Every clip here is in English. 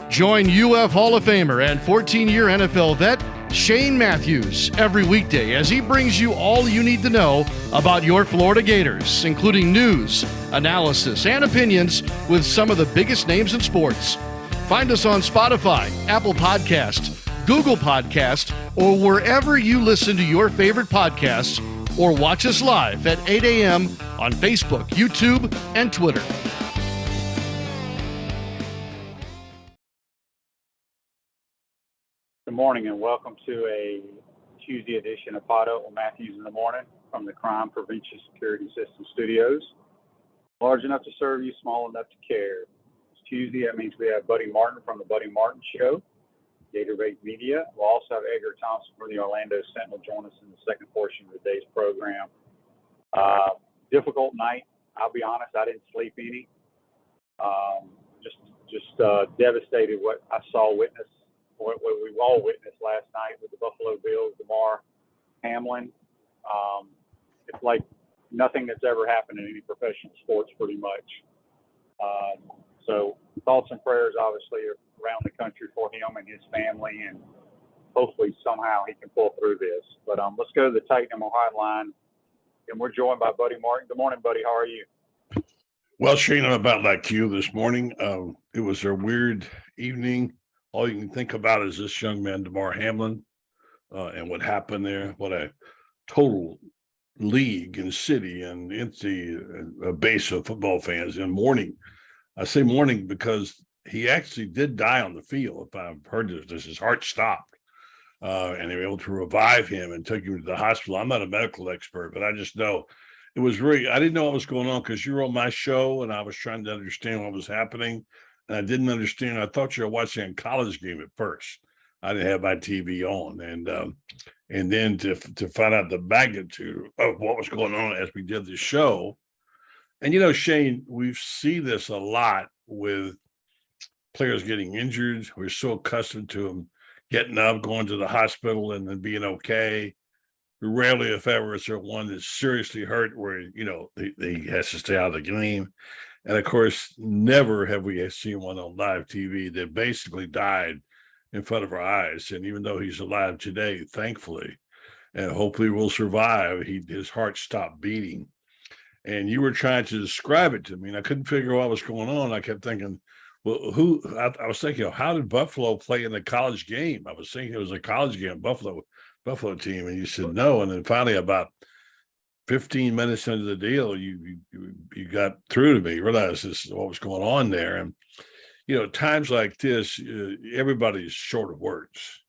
Join UF Hall of Famer and 14-year NFL vet Shane Matthews every weekday as he brings you all you need to know about your Florida Gators, including news, analysis, and opinions with some of the biggest names in sports. Find us on Spotify, Apple Podcast, Google Podcast, or wherever you listen to your favorite podcasts, or watch us live at 8 a.m. on Facebook, YouTube, and Twitter. Good morning and welcome to a Tuesday edition of Potto with Matthews in the Morning from the Crime Prevention Security System Studios. Large enough to serve you, small enough to care. It's Tuesday, that means we have Buddy Martin from the Buddy Martin Show, Gator-based media. We'll also have Edgar Thompson from the Orlando Sentinel join us in the second portion of the day's program. Difficult night. I'll be honest, I didn't sleep any. Just devastated what I saw, what we all witnessed last night with the Buffalo Bills, Demar Hamlin. It's like nothing that's ever happened in any professional sports pretty much. So thoughts and prayers obviously around the country for him and his family, and hopefully somehow he can pull through this. But let's go to the Titan Ohio line, and we're joined by Buddy Martin. Good morning, Buddy. How are you? Well, Shane, I'm about like you this morning. It was a weird evening. All you can think about is this young man, Demar Hamlin, and what happened there. What a total league and city and a base of football fans in mourning. I say mourning because he actually did die on the field. If I've heard this, his heart stopped, and they were able to revive him and took him to the hospital. I'm not a medical expert, but I just know it was really, I didn't know what was going on because you were on my show and I was trying to understand what was happening. And I didn't understand. I thought you were watching a college game at first. I didn't have my TV on. And then to find out the magnitude of what was going on as we did the show. And, you know, Shane, we see this a lot with players getting injured. We're so accustomed to them getting up, going to the hospital, and then being okay. Rarely, if ever, is there one that's seriously hurt where, you know, he has to stay out of the game. And, of course, never have we seen one on live TV that basically died in front of our eyes. And even though he's alive today, thankfully, and hopefully will survive, his heart stopped beating. And you were trying to describe it to me, and I couldn't figure out what was going on. I kept thinking, well, I was thinking, how did Buffalo play in the college game? I was thinking it was a college game, Buffalo team. And you said no. And then finally, about 15 minutes into the deal, you got through to me, realized this is what was going on there. And, you know, times like this, everybody's short of words.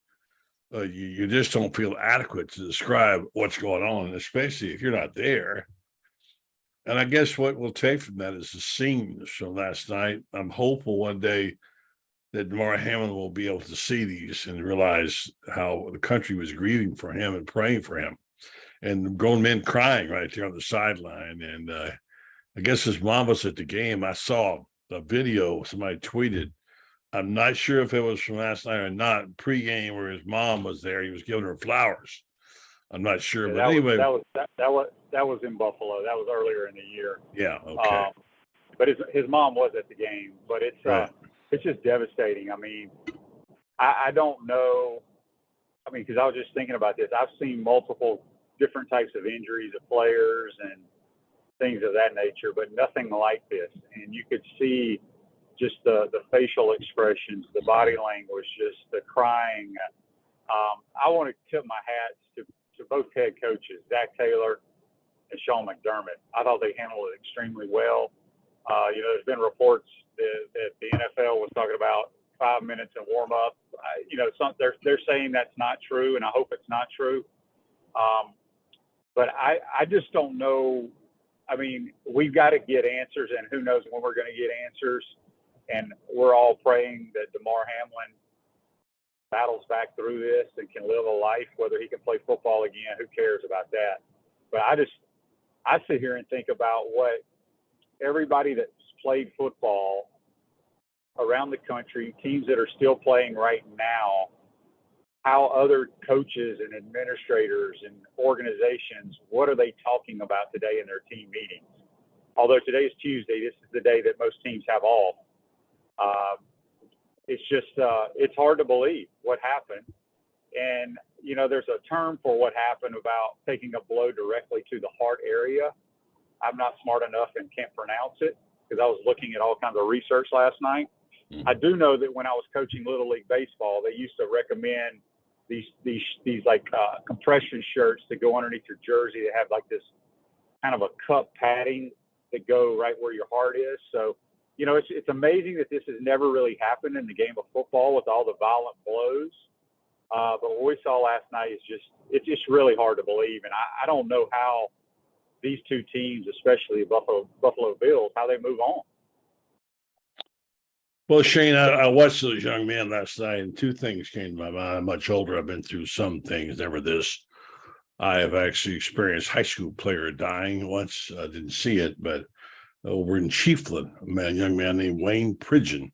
You just don't feel adequate to describe what's going on, especially if you're not there. And I guess what we'll take from that is the scenes from last night. I'm hopeful one day that Demar Hamlin will be able to see these and realize how the country was grieving for him and praying for him. And grown men crying right there on the sideline. And I guess his mom was at the game. I saw a video somebody tweeted. I'm not sure if it was from last night or not, pregame, where his mom was there. He was giving her flowers. I'm not sure, but anyway, that was in Buffalo. That was earlier in the year. Yeah, okay. But his mom was at the game. But it's just devastating. I mean, I don't know. I mean, because I was just thinking about this. I've seen multiple different types of injuries of players and things of that nature, but nothing like this. And you could see just the facial expressions, the body language, just the crying. I want to tip my hats to both head coaches, Zach Taylor and Sean McDermott. I thought they handled it extremely well. You know, there's been reports that the NFL was talking about 5 minutes in warm up. You know, they're saying that's not true, and I hope it's not true. But I just don't know. I mean, we've got to get answers, and who knows when we're going to get answers. And we're all praying that Demar Hamlin battles back through this and can live a life, whether he can play football again. Who cares about that? But I sit here and think about what everybody that's played football around the country, teams that are still playing right now, how other coaches and administrators and organizations, what are they talking about today in their team meetings? although today is Tuesday, this is the day that most teams have off. It's just it's hard to believe what happened. And, you know, there's a term for what happened about taking a blow directly to the heart area. I'm not smart enough and can't pronounce it because I was looking at all kinds of research last night. I do know that when I was coaching Little League Baseball, they used to recommend these like compression shirts that go underneath your jersey that have like this kind of a cup padding that go right where your heart is. So, you know, it's amazing that this has never really happened in the game of football with all the violent blows. But what we saw last night is it's just really hard to believe. And I don't know how these two teams, especially Buffalo Bills, how they move on. Well, Shane, I watched those young men last night, and two things came to my mind. I'm much older. I've been through some things, never this. I have actually experienced high school player dying once. I didn't see it, but over in Chiefland, a young man named Wayne Pridgeon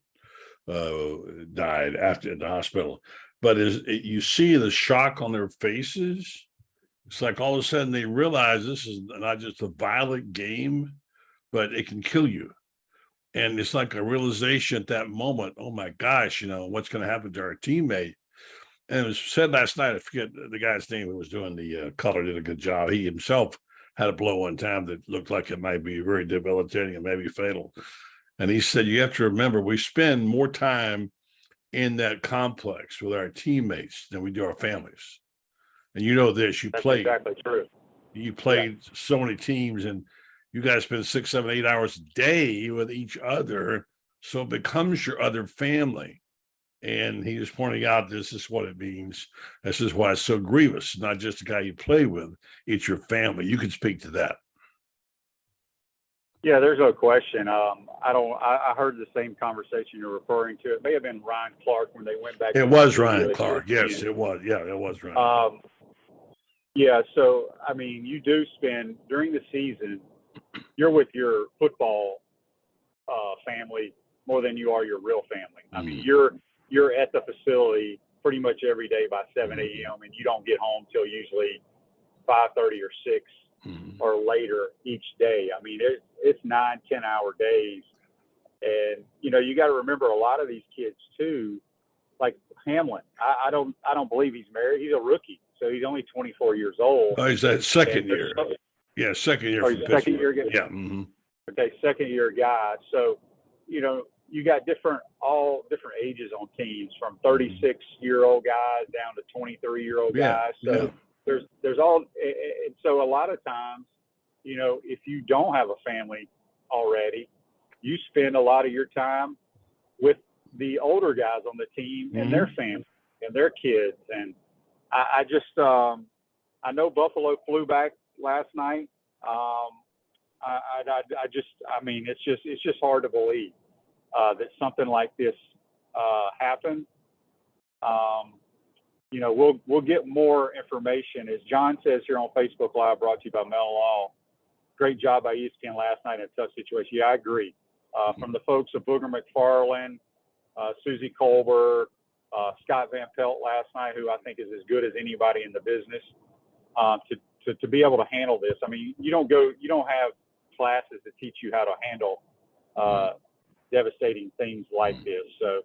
died at the hospital. But you see the shock on their faces, it's like all of a sudden they realize this is not just a violent game, but it can kill you. And it's like a realization at that moment, oh my gosh, you know, what's going to happen to our teammate? And it was said last night, I forget the guy's name who was doing the color, did a good job. He himself had a blow one time that looked like it might be very debilitating and maybe fatal. And he said, you have to remember, we spend more time in that complex with our teammates than we do our families. And you know this, That's exactly true. You played so many teams and you guys spend 6, 7, 8 hours a day with each other. So it becomes your other family. And he was pointing out, this is what it means. This is why it's so grievous. It's not just the guy you play with, it's your family. You can speak to that. Yeah, there's no question. I heard the same conversation you're referring to. It may have been Ryan Clark when they went back. It was Ryan Clark. Yes, it was. Yeah, it was Ryan. Yeah. So, I mean, you do spend during the season, you're with your football family more than you are your real family. I mean, you're at the facility pretty much every day by 7 a.m. and you don't get home till usually 5:30 or 6 or later each day. I mean, it's 9, 10-hour days. And, you know, you got to remember a lot of these kids too, like Hamlin. I don't believe he's married. He's a rookie. So he's only 24 years old. Oh, he's that second year. Yeah, second year. He's a second year guy. Yeah. Okay, second year guy. So, you know, you got all different ages on teams, from 36-year-old guys down to 23-year-old guys. So there's all, and so a lot of times, you know, if you don't have a family already, you spend a lot of your time with the older guys on the team and their family and their kids. And I just, I know Buffalo flew back last night. I mean, it's just hard to believe that something like this happened. You know, we'll get more information. As John says here on Facebook Live, brought to you by Mel Law. Great job by ESPN last night in a tough situation. Yeah, I agree. From the folks of Booger McFarland, Susie Colbert, Scott Van Pelt last night, who I think is as good as anybody in the business, to be able to handle this. I mean, you don't have classes that teach you how to handle devastating things like this. So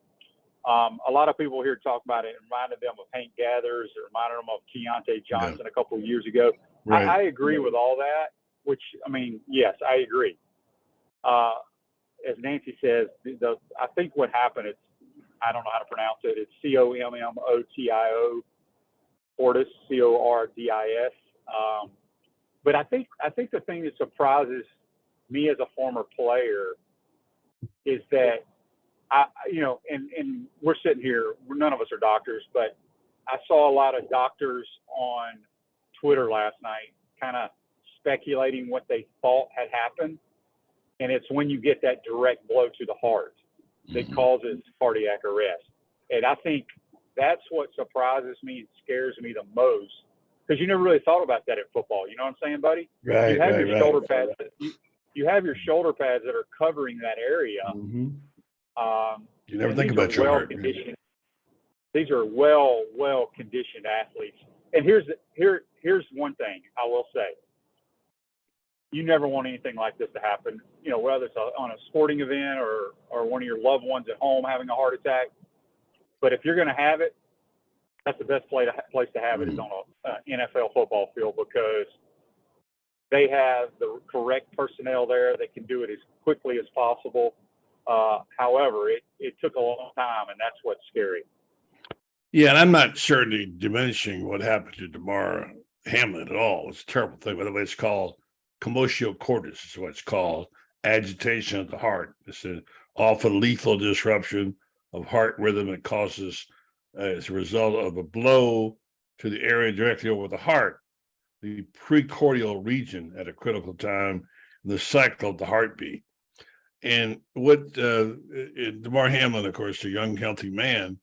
a lot of people here talk about it. It reminded them of Hank Gathers. It reminded them of Keontae Johnson a couple of years ago. Right. I agree with all that, which, I mean, yes, I agree. As Nancy says, I think what happened, I don't know how to pronounce it. It's COMMOTIO, Cordis, CORDIS. But I think the thing that surprises me as a former player is that and we're sitting here, none of us are doctors, but I saw a lot of doctors on Twitter last night kind of speculating what they thought had happened. And it's when you get that direct blow to the heart that causes cardiac arrest. And I think that's what surprises me and scares me the most, because you never really thought about that in football. You know what I'm saying, buddy? Right. You have your shoulder pads. You have your shoulder pads that are covering that area. You never think about your heart. These are well conditioned athletes. And here's one thing I will say. you never want anything like this to happen, whether it's on a sporting event or one of your loved ones at home having a heart attack. But if you're going to have it, that's the best place to have it is on an NFL football field, because they have the correct personnel there that can do it as quickly as possible. However, it took a long time, and that's what's scary. Yeah, and I'm not certainly diminishing what happened to Demar Hamlin at all. It's a terrible thing. By the way, it's called commotio cordis is what it's called, agitation of the heart. It's an often lethal disruption of heart rhythm. It causes, as a result of a blow to the area directly over the heart, the precordial region at a critical time in the cycle of the heartbeat. And what Demar Hamlin, of course, a young, healthy man,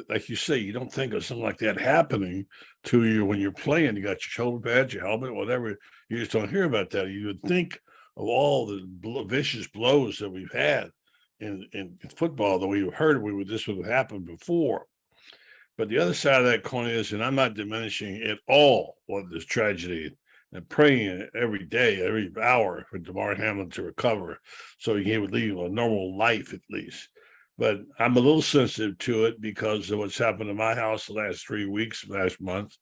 like you say, you don't think of something like that happening to you when you're playing. You got your shoulder pads, your helmet, whatever. You just don't hear about that. You would think of all the vicious blows that we've had in football that we've heard this would have happened before. But the other side of that coin is, and I'm not diminishing at all what this tragedy, and praying every day, every hour for Demar Hamlin to recover so he would lead a normal life at least. But I'm a little sensitive to it because of what's happened in my house the last 3 weeks, last month.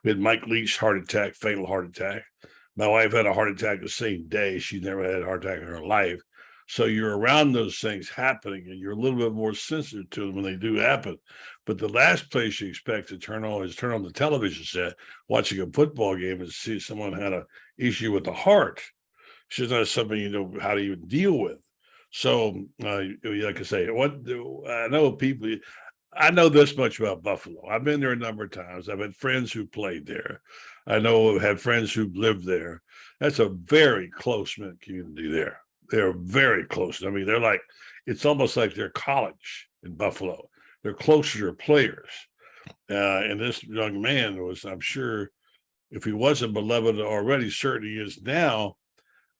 We had Mike Leach's heart attack, fatal heart attack. My wife had a heart attack the same day. She's never had a heart attack in her life. So you're around those things happening, and you're a little bit more sensitive to them when they do happen. But the last place you expect to turn on the television set, watching a football game, and see someone had an issue with the heart. It's just not something you know how to even deal with. So, like I say, I know this much about Buffalo. I've been there a number of times. I've had friends who played there. I've had friends who lived there. That's a very close-knit community there. They're very close. I mean, it's almost like they're college in Buffalo. They're closer to players. And this young man was, I'm sure, if he wasn't beloved already, certainly is now.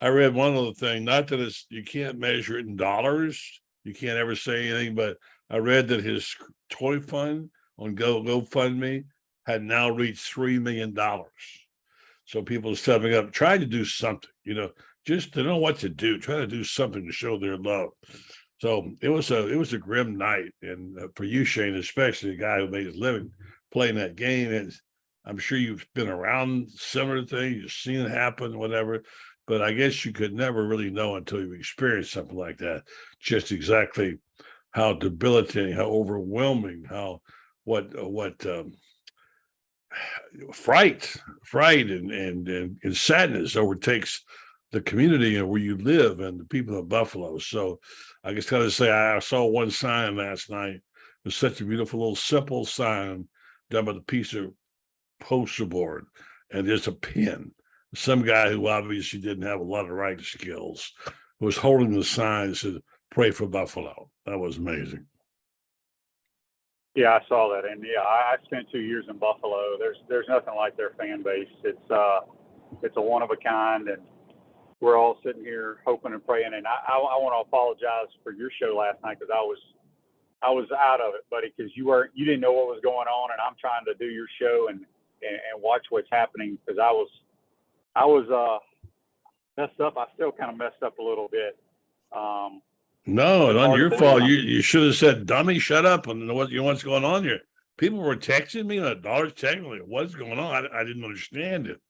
I read one other thing, not that you can't measure it in dollars. You can't ever say anything, but I read that his toy fund on GoFundMe had now reached $3 million. So people are stepping up, trying to do something, just to know what to do, try to do something to show their love. So it was a grim night. And for you, Shane, especially the guy who made his living playing that game, and I'm sure you've been around similar things, you've seen it happen, whatever. But I guess you could never really know until you experience something like that, just exactly how debilitating, how overwhelming, what fright and sadness overtakes the community and where you live and the people of Buffalo. So I just gotta say, I saw one sign last night. It was such a beautiful little simple sign done with a piece of poster board and there's a pin. Some guy who obviously didn't have a lot of writing skills was holding the sign that said, "Pray for Buffalo." That was amazing. Yeah, I saw that. And yeah, I spent 2 years in Buffalo. There's nothing like their fan base. It's a one of a kind, and we're all sitting here hoping and praying. And I want to apologize for your show last night because I was out of it, buddy, because you didn't know what was going on, and I'm trying to do your show and watch what's happening because I was messed up. I still kind of messed up a little bit. No, not your fault. You should have said, "Dummy, shut up!" And what's going on here. People were texting me, dollars texting me, what's going on? I didn't understand it.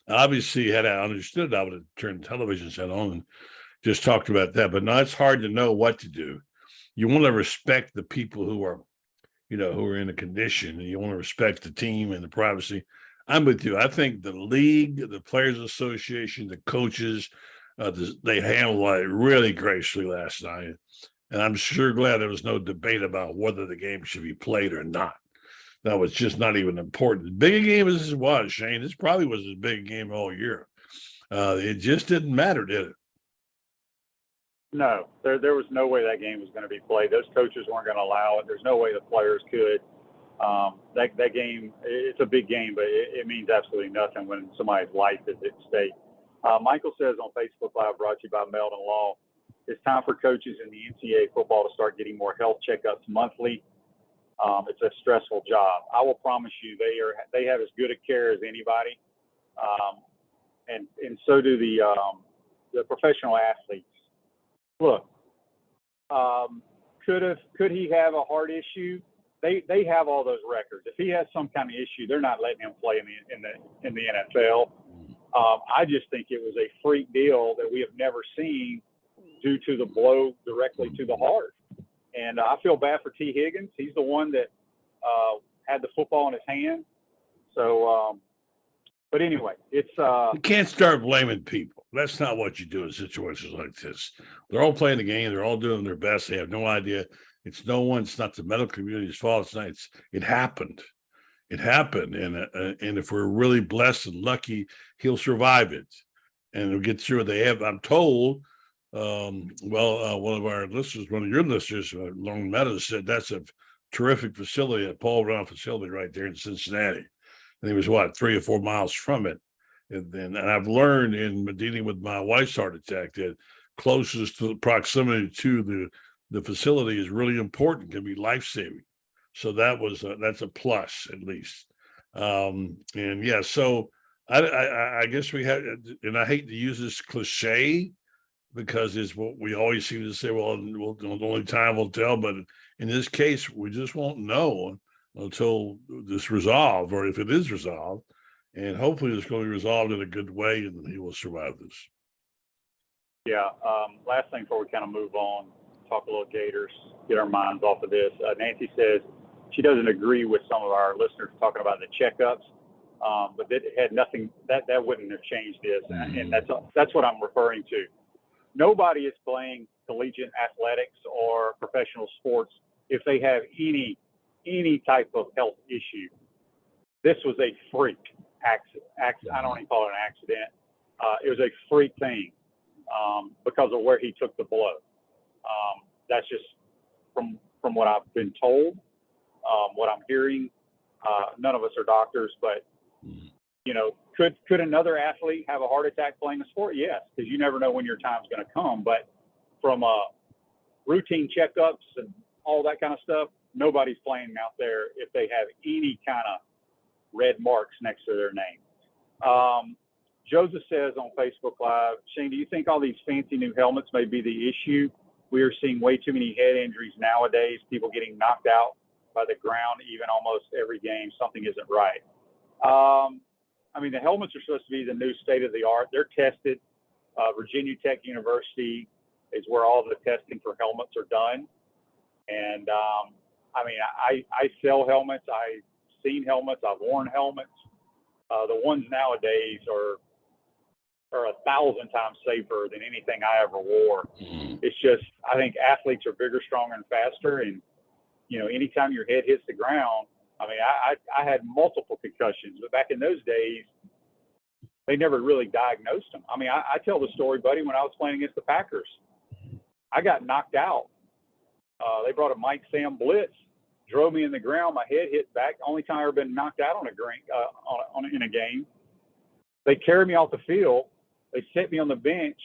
Obviously, had I understood, I would have turned the television set on and just talked about that. But no, it's hard to know what to do. You want to respect the people who are in a condition, and you want to respect the team and the privacy. I'm with you. I think the league, the Players Association, the coaches, they handled it really gracefully last night. And I'm sure glad there was no debate about whether the game should be played or not. That was just not even important. As big a game as this was, Shane, this probably was as big a game all year. It just didn't matter, did it? No, there was no way that game was going to be played. Those coaches weren't going to allow it. There's no way the players could. That game, it's a big game, but it means absolutely nothing when somebody's life is at stake. Michael says on Facebook Live, brought to you by Meldon Law, it's time for coaches in the NCAA football to start getting more health checkups monthly. It's a stressful job. I will promise you they have as good a care as anybody. and so do the professional athletes. Look, could he have a heart issue? They have all those records. If he has some kind of issue, they're not letting him play in the NFL. I just think it was a freak deal that we have never seen due to the blow directly to the heart. And I feel bad for T. Higgins. He's the one that had the football in his hand. So, but anyway, it's you can't start blaming people. That's not what you do in situations like this. They're all playing the game. They're all doing their best. They have no idea. It's not the medical community's fault. It happened. It happened. And if we're really blessed and lucky, he'll survive it and he'll get through it. I'm told, one of our listeners, one of your listeners, Long Meadows, said that's a terrific facility, a Paul Brown facility right there in Cincinnati. And he was 3 or 4 miles from it. And I've learned in dealing with my wife's heart attack that closest to the proximity to the facility is really important, can be life-saving. So that's a plus at least. So I guess we had, and I hate to use this cliche because it's what we always seem to say, only time will tell, but in this case, we just won't know until this resolved, or if it is resolved, and hopefully it's going to be resolved in a good way and he will survive this. Yeah. Last thing before we kind of move on, talk a little Gators, get our minds off of this. Nancy says she doesn't agree with some of our listeners talking about the checkups, but it had nothing, that wouldn't have changed this. And that's what I'm referring to. Nobody is playing collegiate athletics or professional sports if they have any type of health issue. This was a freak accident. I don't even call it an accident. It was a freak thing because of where he took the blow. That's just from what I've been told, what I'm hearing. None of us are doctors, but could another athlete have a heart attack playing a sport? Yes, because you never know when your time's going to come. But from routine checkups and all that kind of stuff, nobody's playing out there if they have any kind of red marks next to their name. Joseph says on Facebook Live, Shane, do you think all these fancy new helmets may be the issue? We are seeing way too many head injuries nowadays, people getting knocked out by the ground, even almost every game. Something isn't right. The helmets are supposed to be the new state of the art. They're tested. Virginia Tech University is where all the testing for helmets are done. And, I sell helmets. I've seen helmets. I've worn helmets. The ones nowadays are 1,000 times safer than anything I ever wore. It's just, I think athletes are bigger, stronger, and faster. And, anytime your head hits the ground, I had multiple concussions, but back in those days, they never really diagnosed them. I tell the story, buddy, when I was playing against the Packers, I got knocked out. They brought a Mike Sam blitz, drove me in the ground. My head hit back. Only time I've ever been knocked out in a game. They carried me off the field. They set me on the bench.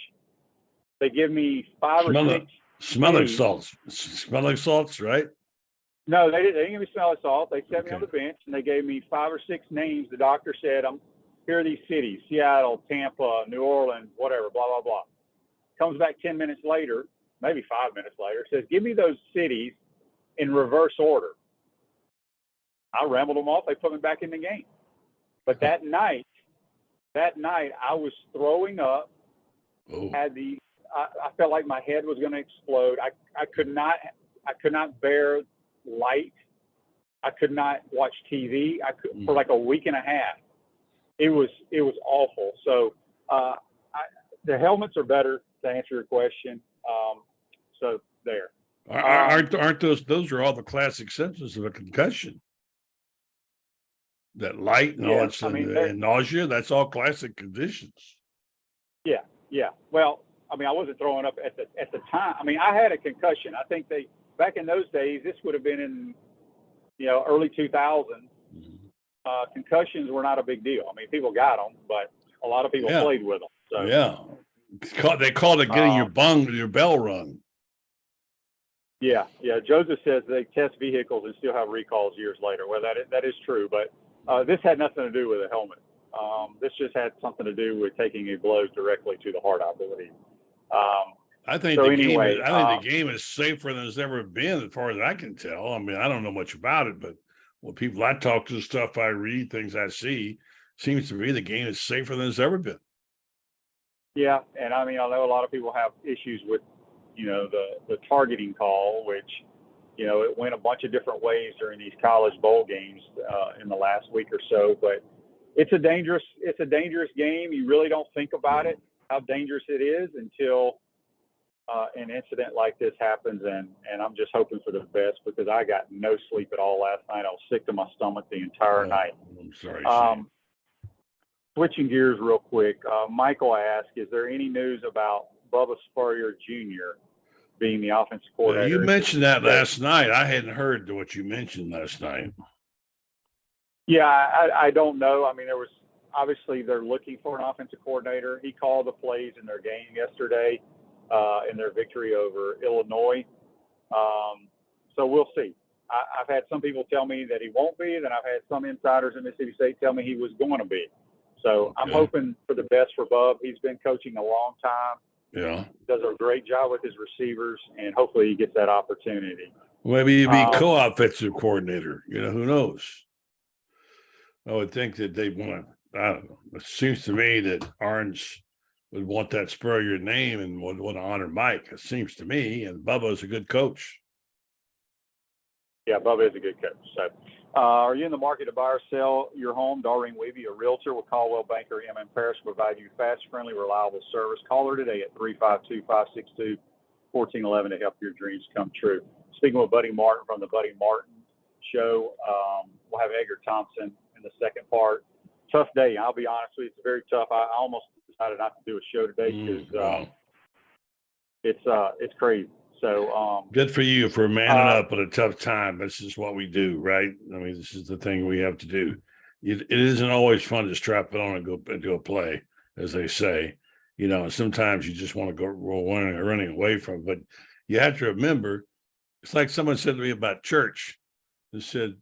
They give me five or six. Smelling salts. Smelling salts, right? No, they didn't give me smelling salt. They set me on the bench, and they gave me 5 or 6 names. The doctor said, here are these cities, Seattle, Tampa, New Orleans, whatever, blah, blah, blah. Comes back 10 minutes later, maybe 5 minutes later, says, give me those cities in reverse order. I rambled them off. They put me back in the game. But that night, I was throwing up. I felt like my head was going to explode. I could not bear light. I could not watch TV. For like a week and a half. It was awful. So the helmets are better, to answer your question. So there. Aren't those are all the classic symptoms of a concussion? That light and all that stuff, and nausea, that's all classic conditions. Yeah. Well, I wasn't throwing up at the time. I had a concussion. I think back in those days, this would have been in, early 2000s. Concussions were not a big deal. People got them, but a lot of people played with them. So they called it getting your bell rung. Yeah. Joseph says they test vehicles and still have recalls years later. Well, that is true, but this had nothing to do with a helmet. This just had something to do with taking a blow directly to the heart, I believe. I think So the anyway, game is safer than it's ever been, as far as I can tell. I mean, I don't know much about it, but when people I talk to, stuff I read, things I see, seems to me the game is safer than it's ever been. yeah, and I mean, I know a lot of people have issues with, the targeting call, which, it went a bunch of different ways during these college bowl games in the last week or so. But it's a dangerous game. You really don't think about it, how dangerous it is, until an incident like this happens, and I'm just hoping for the best, because I got no sleep at all last night. I was sick to my stomach the entire night. I'm sorry. Switching gears real quick, Michael asked, is there any news about Bubba Spurrier Jr. being the offensive coordinator? You mentioned that last night. I hadn't heard what you mentioned last night. Yeah, I don't know. I mean, there was obviously they're looking for an offensive coordinator. He called the plays in their game yesterday. In their victory over Illinois. So we'll see. I've had some people tell me that he won't be, then I've had some insiders in Mississippi State tell me he was going to be. So I'm hoping for the best for Bub. He's been coaching a long time. Yeah. Does a great job with his receivers, and hopefully he gets that opportunity. Maybe he'd be co-offensive coordinator. Who knows? I would think that they want to, I don't know. It seems to me that Orange would want that Spurrier name and would want to honor Mike, it seems to me, and Bubba is a good coach. Yeah, Bubba is a good coach. So, are you in the market to buy or sell your home? Doreen Weeby, a realtor with Caldwell Banker M. Parrish, will provide you fast, friendly, reliable service. Call her today at 352-562-1411 to help your dreams come true. Speaking with Buddy Martin from the Buddy Martin Show, we'll have Edgar Thompson in the second part. Tough day. I'll be honest with you, it's very tough. I almost decided not to do a show today because it's crazy. So good for you for manning up at a tough time. This is what we do, right? I mean, this is the thing we have to do. It isn't always fun to strap it on and go into a play, as they say. And sometimes you just want to go running away from it. But you have to remember, it's like someone said to me about church. They said,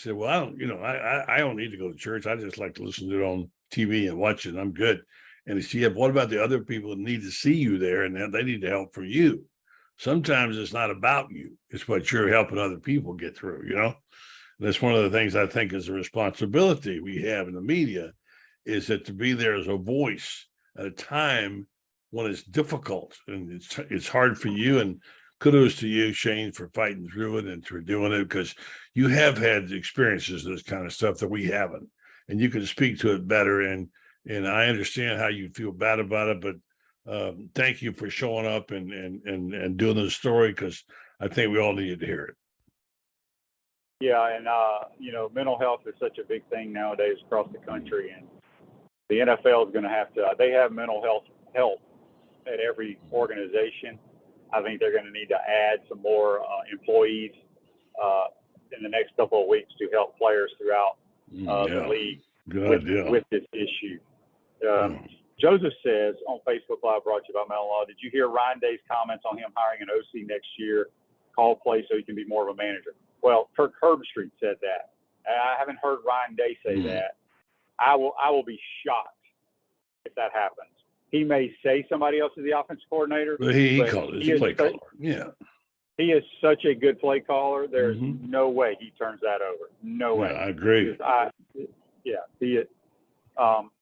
well, I don't, I don't need to go to church. I just like to listen to it on TV and watch it. I'm good. And he said, what about the other people that need to see you there, and they need help from you? Sometimes it's not about you. It's what you're helping other people get through, And that's one of the things I think is a responsibility we have in the media, is that to be there as a voice at a time when it's difficult and it's hard for you. And kudos to you, Shane, for fighting through it and for doing it, because you have had experiences, this kind of stuff that we haven't, and you can speak to it better. And I understand how you feel bad about it, but thank you for showing up and doing the story, because I think we all needed to hear it. Yeah, and mental health is such a big thing nowadays across the country, and the NFL is going to have to. They have mental health help at every organization. I think they're going to need to add some more employees in the next couple of weeks to help players throughout the league with this issue. Joseph says on Facebook Live, brought to you by Mellon Law, did you hear Ryan Day's comments on him hiring an OC next year? Call play so he can be more of a manager. Well, Kirk Herbstreit said that. I haven't heard Ryan Day say that. I will be shocked if that happens. He may say somebody else is the offensive coordinator. But he called it. He's a play caller. Yeah. He is such a good play caller. There's no way he turns that over. No way. I agree. He is.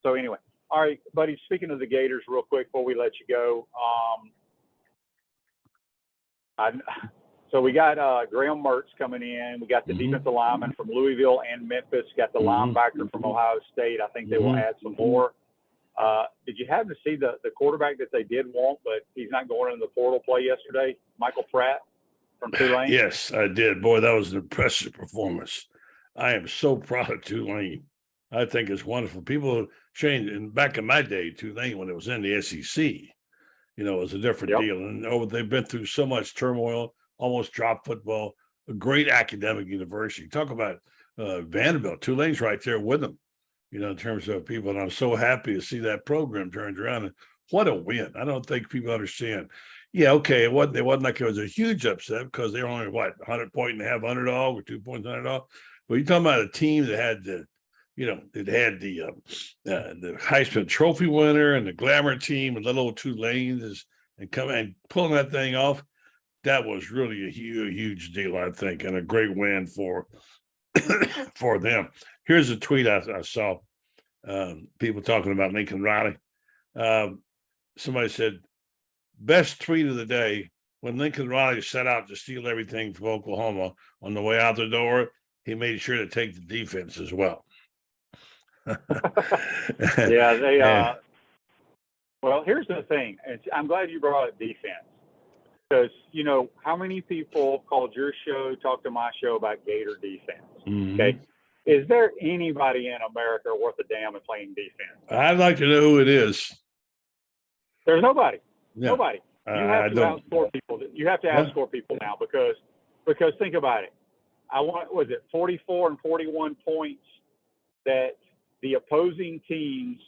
So anyway. All right, buddy, speaking of the Gators real quick before we let you go. So we got Graham Mertz coming in. We got the defensive lineman from Louisville and Memphis. Got the linebacker from Ohio State. I think they will add some more. Did you happen to see the quarterback that they did want, but he's not going into the portal play yesterday? Michael Pratt from Tulane? Yes, I did. Boy, that was an impressive performance. I am so proud of Tulane. I think it's wonderful. People changed, and back in my day, Tulane, when it was in the SEC, it was a different deal. And they've been through so much turmoil, almost dropped football, a great academic university. Talk about Vanderbilt. Tulane's right there with them, in terms of people. And I'm so happy to see that program turned around. And what a win. I don't think people understand. Yeah, okay, it wasn't like it was a huge upset, because they were only, 100 point and a half underdog or 2 points underdog. But you're talking about a team that had to, it had the Heisman Trophy winner and the Glamour team and little Tulane and come and pulling that thing off. That was really a huge deal, I think, and a great win for them. Here's a tweet I saw. People talking about Lincoln Riley. Somebody said, best tweet of the day, when Lincoln Riley set out to steal everything from Oklahoma on the way out the door, he made sure to take the defense as well. Yeah, well, here's the thing. I'm glad you brought up defense because, how many people called your show, talked to my show about Gator defense? Mm-hmm. Okay. Is there anybody in America worth a damn at playing defense? I'd like to know who it is. There's nobody. Yeah. Nobody. You have to outscore people. You have to outscore people now because think about it. Was it 44 and 41 points that the opposing teams,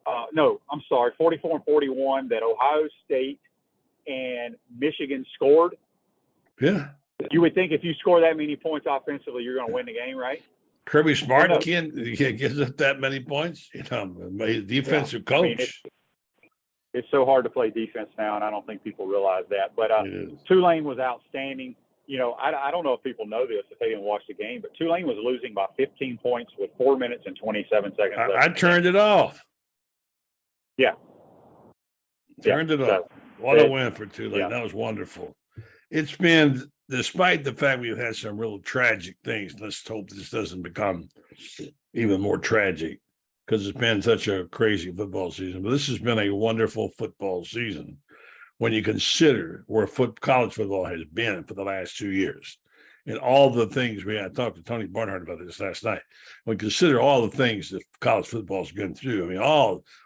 44 and 41 that Ohio State and Michigan scored. Yeah. You would think if you score that many points offensively, you're going to win the game, right? Kirby Smart gives up that many points. Defensive coach. It's so hard to play defense now, and I don't think people realize that. But Tulane was outstanding. I don't know if people know this if they didn't watch the game, but Tulane was losing by 15 points with 4 minutes and 27 seconds left. I turned it off. Yeah. Turned it off. What a win for Tulane. Yeah. That was wonderful. It's been, despite the fact we've had some real tragic things, let's hope this doesn't become even more tragic because it's been such a crazy football season. But this has been a wonderful football season when you consider where college football has been for the last 2 years and all the things I talked to Tony Barnhart about this last night. When you consider all the things that college football's gone through,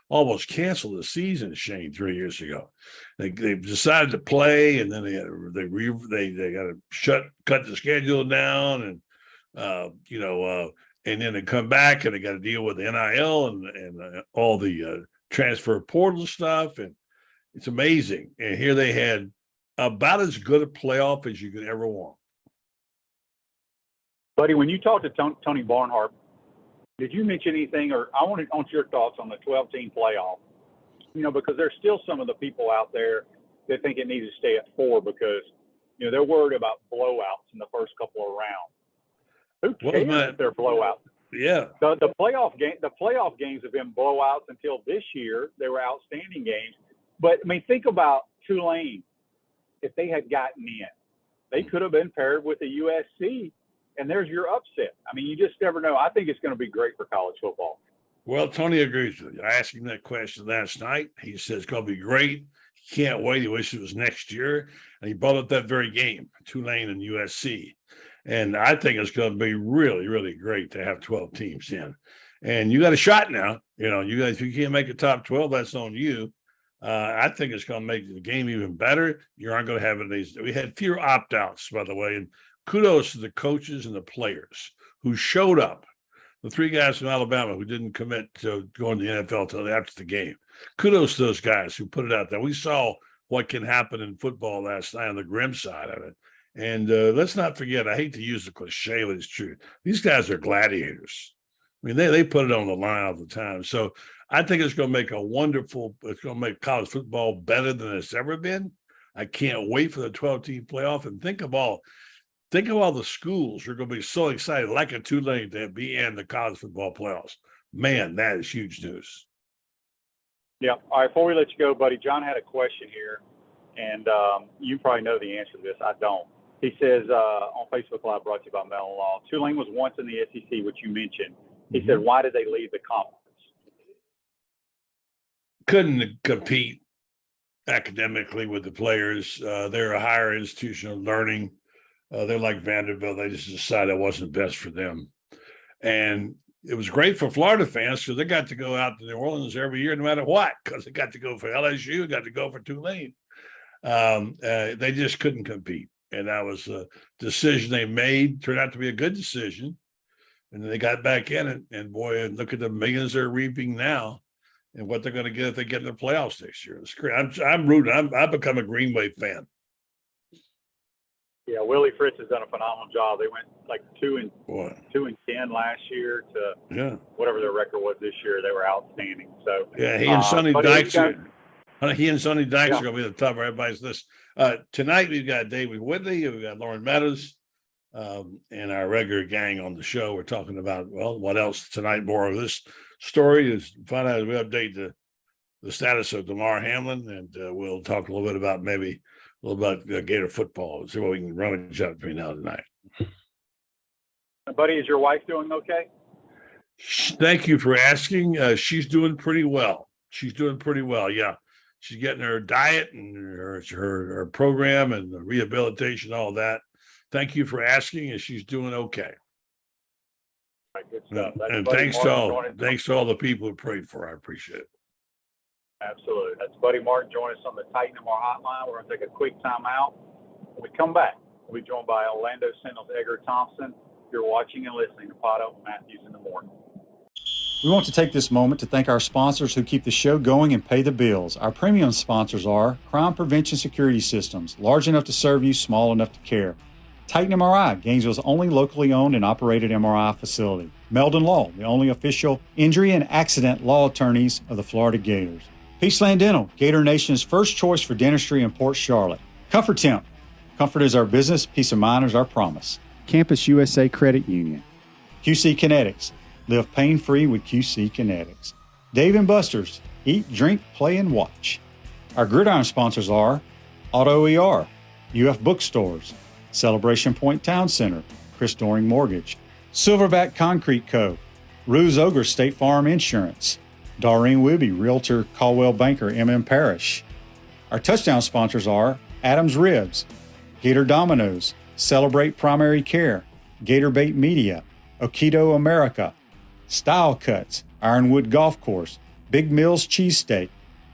almost canceled the season, Shane, 3 years ago. They decided to play, and then they got to cut the schedule down, and then they come back and they got to deal with the NIL and all the transfer portal stuff, and it's amazing. And here they had about as good a playoff as you could ever want. Buddy, when you talked to Tony Barnhart, did you mention anything, or I want your thoughts on the 12-team playoff? Because there's still some of the people out there that think it needs to stay at 4 because, they're worried about blowouts in the first couple of rounds. Who cares if they're blowouts? Yeah. The playoff games have been blowouts until this year. They were outstanding games. But, think about Tulane. If they had gotten in, they could have been paired with a USC. And there's your upset. You just never know. I think it's going to be great for college football. Well, Tony agrees with you. I asked him that question last night. He says it's going to be great. He can't wait. He wishes it was next year. And he brought up that very game, Tulane and USC. And I think it's going to be really, really great to have 12 teams in. And you got a shot now. If you can't make a top 12, that's on you. I think it's going to make the game even better. You aren't going to have these. We had fewer opt-outs, by the way, and kudos to the coaches and the players who showed up. The 3 guys from Alabama who didn't commit to going to the NFL until after the game. Kudos to those guys who put it out there. We saw what can happen in football last night on the grim side of it. And let's not forget, I hate to use the cliche, but it's true. These guys are gladiators. They put it on the line all the time. So I think it's going to make it's going to make college football better than it's ever been. I can't wait for the 12-team playoff. And think of all the schools who are going to be so excited, like a Tulane, to be in the college football playoffs. Man, that is huge news. Yeah. All right, before we let you go, buddy, John had a question here, and you probably know the answer to this. I don't. He says on Facebook Live, brought to you by Mellon Law, Tulane was once in the SEC, which you mentioned. He said, why did they leave the conference? Couldn't compete academically with the players. They're a higher institution of learning. They're like Vanderbilt. They just decided it wasn't best for them. And it was great for Florida fans because they got to go out to New Orleans every year no matter what, because they got to go for LSU, got to go for Tulane. They just couldn't compete. And that was a decision they made, turned out to be a good decision. And then they got back in it. And boy, look at the millions they're reaping now and what they're going to get if they get in the playoffs next year. It's great. I'm rooting. I've become a Green Wave fan. Yeah, Willie Fritz has done a phenomenal job. They went like 2-10 last year to whatever their record was this year. They were outstanding. So yeah, he and Sonny Dykes are going Yeah. to be the top of everybody's list. Tonight we've got David Whitley, we've got Lauren Meadows, and our regular gang on the show. We're talking about, well, what else tonight? More of this story is find out as we update the status of Demar Hamlin, and we'll talk a little bit about Gator football. See what we can rummage up between now and tonight. Buddy, is your wife doing okay? Thank you for asking. She's doing pretty well. Yeah. She's getting her diet and her program and the rehabilitation, all that. Thank you for asking, and she's doing okay. All right, good stuff. And thanks to all the people who prayed for her. I appreciate it. Absolutely. That's Buddy Martin joining us on the Titan MR hotline. We're going to take a quick time out. When we come back, we'll be joined by Orlando Sentinel's Edgar Thompson. You're watching and listening to Potto Matthews in the Morning. We want to take this moment to thank our sponsors who keep the show going and pay the bills. Our premium sponsors are Crime Prevention Security Systems, large enough to serve you, small enough to care. Titan MRI, Gainesville's only locally owned and operated MRI facility. Meldon Law, the only official injury and accident law attorneys of the Florida Gators. Peaceland Dental, Gator Nation's first choice for dentistry in Port Charlotte. Comfort Temp, comfort is our business, peace of mind is our promise. Campus USA Credit Union. QC Kinetics, live pain-free with QC Kinetics. Dave & Buster's, eat, drink, play, and watch. Our gridiron sponsors are Auto ER, UF Bookstores, Celebration Point Town Center, Chris Doring Mortgage, Silverback Concrete Co., Ruse Ogre State Farm Insurance, Doreen Wibby, Realtor Caldwell Banker, MM Parish. Our touchdown sponsors are Adams Ribs, Gator Dominoes, Celebrate Primary Care, Gator Bait Media, Okido America, Style Cuts, Ironwood Golf Course, Big Mills Cheesesteak,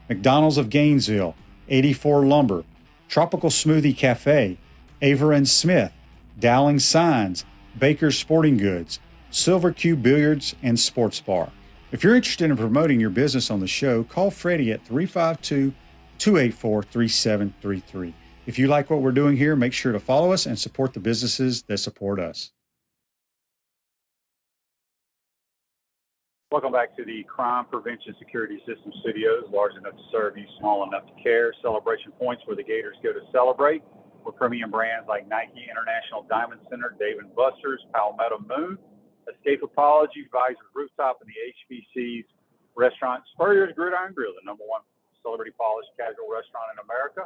McDonald's of Gainesville, 84 Lumber, Tropical Smoothie Cafe, Aver and Smith, Dowling Signs, Baker's Sporting Goods, Silver Q Billiards and Sports Bar. If you're interested in promoting your business on the show, call Freddie at 352-284-3733. If you like what we're doing here, make sure to follow us and support the businesses that support us. Welcome back to the Crime Prevention Security System Studios, large enough to serve you, small enough to care. Celebration Points where the Gators go to celebrate. With premium brands like Nike International Diamond Center, Dave & Buster's, Palmetto Moon, Escape Apology, Visor Rooftop, and the HBC's restaurant, Spurrier's Gridiron Grill, the #1 celebrity polished casual restaurant in America.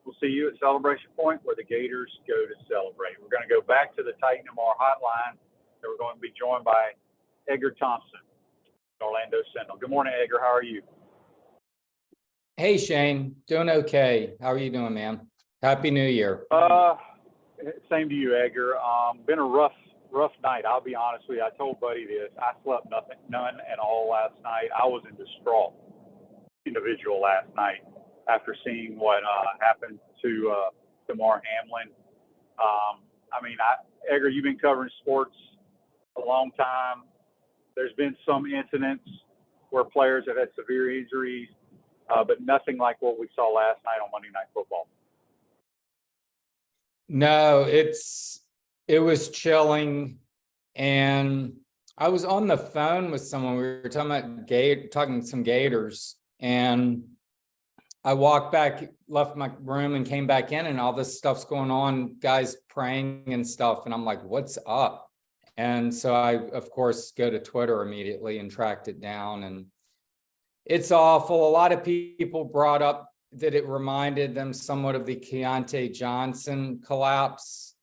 We'll see you at Celebration Point where the Gators go to celebrate. We're going to go back to the Titan MR hotline, and we're going to be joined by Edgar Thompson, Orlando Sentinel. Good morning, Edgar. How are you? Hey, Shane. Doing okay. How are you doing, man? Happy New Year. Same to you, Edgar. Been a rough night. I'll be honest with you. I told Buddy this. I slept none at all last night. I was in distraught individual last night after seeing what happened to Demar Hamlin. Edgar, you've been covering sports a long time. There's been some incidents where players have had severe injuries, but nothing like what we saw last night on Monday Night Football. No, it was chilling, and I was on the phone with someone. We were talking about talking some Gators, and I walked back, left my room, and came back in, and all this stuff's going on, guys praying and stuff, and I'm like, what's up? And so I, of course, go to Twitter immediately and tracked it down, and it's awful. A lot of people brought up that it reminded them somewhat of the Keontae Johnson collapse,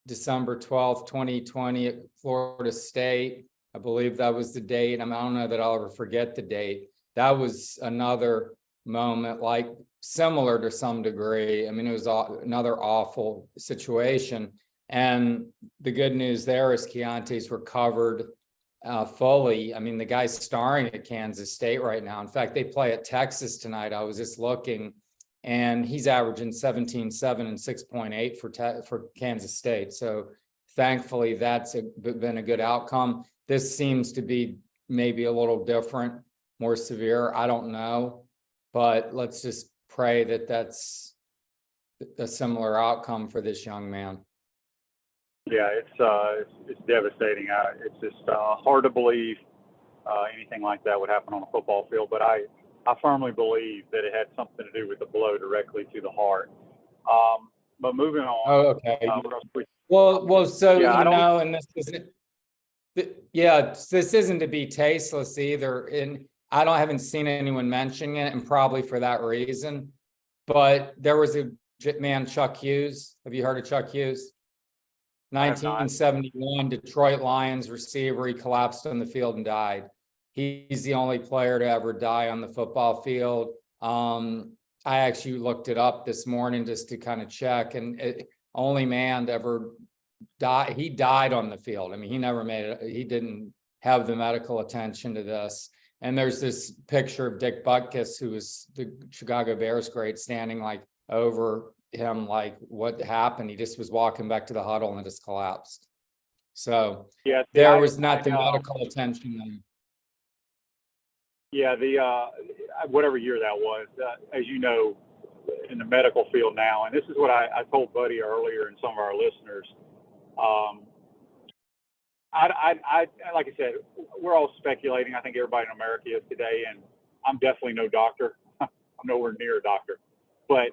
December 12th, 2020 at Florida State. I believe that was the date. I don't know that I'll ever forget the date. That was another moment, like similar to some degree. It was another awful situation. And the good news there is Keontae's recovered fully. The guy's starring at Kansas State right now. In fact, they play at Texas tonight. I was just looking, and he's averaging 17.7 and 6.8 for Kansas State. So thankfully, that's been a good outcome. This seems to be maybe a little different, more severe. I don't know, but let's just pray that that's a similar outcome for this young man. Yeah, it's devastating. It's just hard to believe anything like that would happen on a football field. But I firmly believe that it had something to do with the blow directly to the heart. But moving on. Oh, okay. So yeah, and this isn't. This isn't to be tasteless either, and haven't seen anyone mentioning it, and probably for that reason. But there was a man, Chuck Hughes. Have you heard of Chuck Hughes? 1971 Detroit Lions receiver. He collapsed on the field and died. He's the only player to ever die on the football field. I actually looked it up this morning just to kind of check, and only man to ever die. He died on the field. I mean, he never made it. He didn't have the medical attention to this. And there's this picture of Dick Butkus, who was the Chicago Bears great, standing like over him, like, what happened? He just was walking back to the huddle and it just collapsed. So yeah, there was not the medical attention then. Yeah, whatever year that was, as you know, in the medical field now, and this is what I told Buddy earlier and some of our listeners. I like I said, we're all speculating. I think everybody in America is today, and I'm definitely no doctor. I'm nowhere near a doctor, but